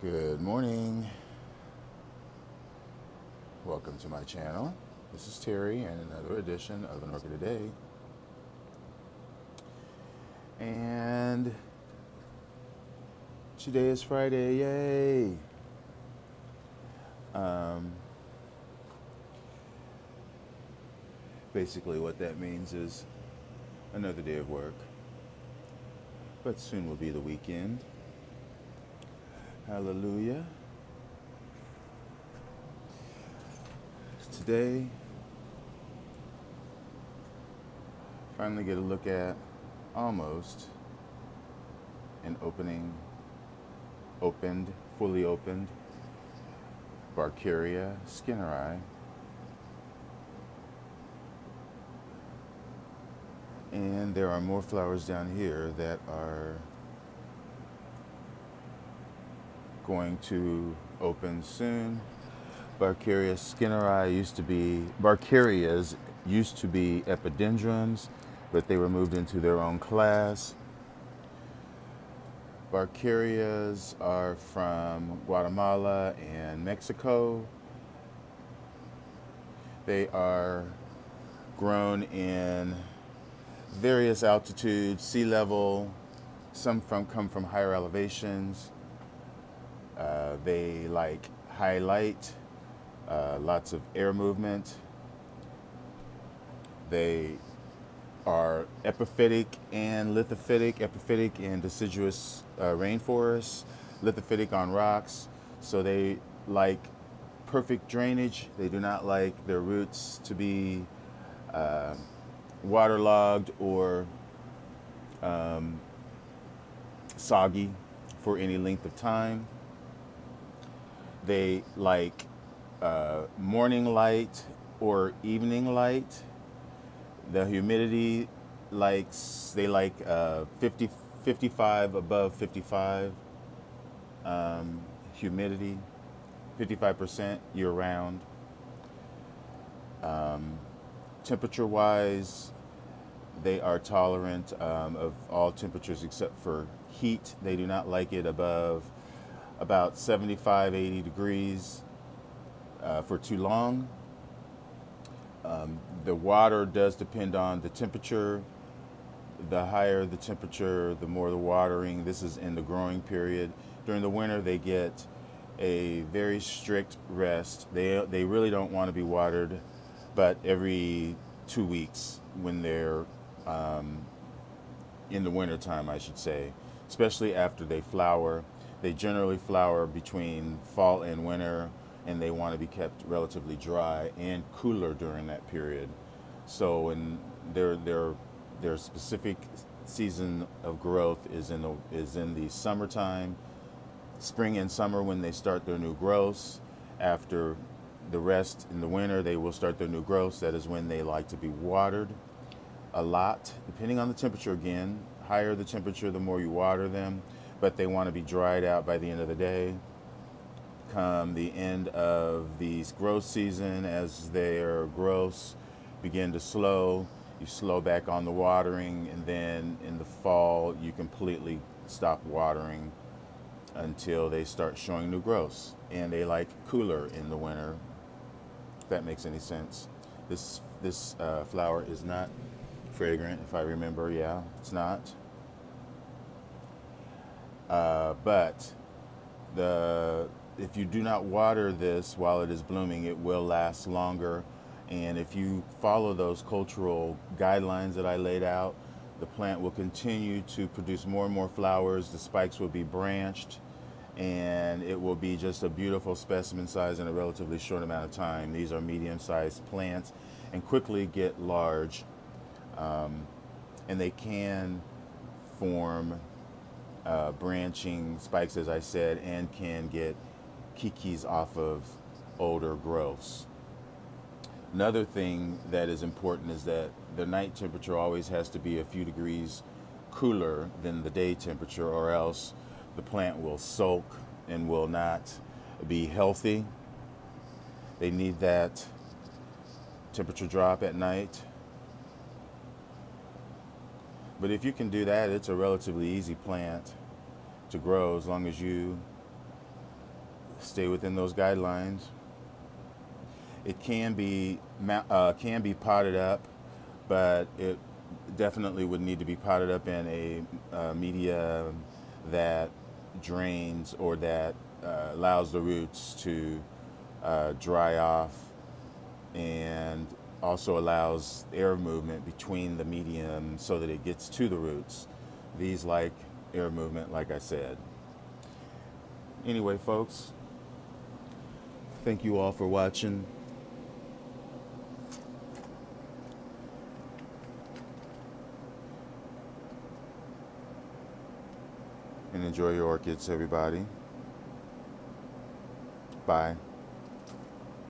Good morning. Welcome to my channel. This is Terry and another edition of An Orchid a Day. And today is Friday, yay! Basically what that means is another day of work, but soon will be the weekend. Hallelujah. Today, finally get a look at almost an fully opened Barkeria Skinneri. And there are more flowers down here that are going to open soon. Barkeria Skinneri Barkerias used to be epidendrums, but they were moved into their own class. Barkerias are from Guatemala and Mexico. They are grown in various altitudes, sea level. Some come from higher elevations. They like high light, lots of air movement. They are epiphytic and lithophytic, epiphytic in deciduous rainforests, lithophytic on rocks. So they like perfect drainage. They do not like their roots to be waterlogged or soggy for any length of time. They like morning light or evening light. The humidity they like 55 above 55 humidity, 55% year round. Temperature wise, they are tolerant of all temperatures except for heat. They do not like it above about 75, 80 degrees for too long. The water does depend on the temperature. The higher the temperature, the more the watering. This is in the growing period. During the winter, they get a very strict rest. They really don't want to be watered, but every 2 weeks when they're in the winter time, I should say, especially after they flower. They generally flower between fall and winter, and they want to be kept relatively dry and cooler during that period. So in their specific season of growth is in the summertime, spring and summer, when they start their new growths. After the rest in the winter, they will start their new growths. That is when they like to be watered a lot, depending on the temperature again. Higher the temperature, the more you water them, but they want to be dried out by the end of the day. Come the end of the growth season, as their growths begin to slow, you slow back on the watering, and then in the fall you completely stop watering until they start showing new growths. And they like cooler in the winter, if that makes any sense. This flower is not fragrant, if I remember. Yeah, it's not. But if you do not water this while it is blooming, it will last longer. And if you follow those cultural guidelines that I laid out, the plant will continue to produce more and more flowers. The spikes will be branched, and it will be just a beautiful specimen size in a relatively short amount of time. These are medium-sized plants and quickly get large, and they can form branching spikes, as I said, and can get kikis off of older growths. Another thing that is important is that the night temperature always has to be a few degrees cooler than the day temperature, or else the plant will sulk and will not be healthy. They need that temperature drop at night. But if you can do that, it's a relatively easy plant to grow, as long as you stay within those guidelines. It can be potted up, but it definitely would need to be potted up in a media that drains or that allows the roots to dry off, and also allows air movement between the medium so that it gets to the roots. These like air movement, like I said. Anyway, folks, thank you all for watching. And enjoy your orchids, everybody. Bye.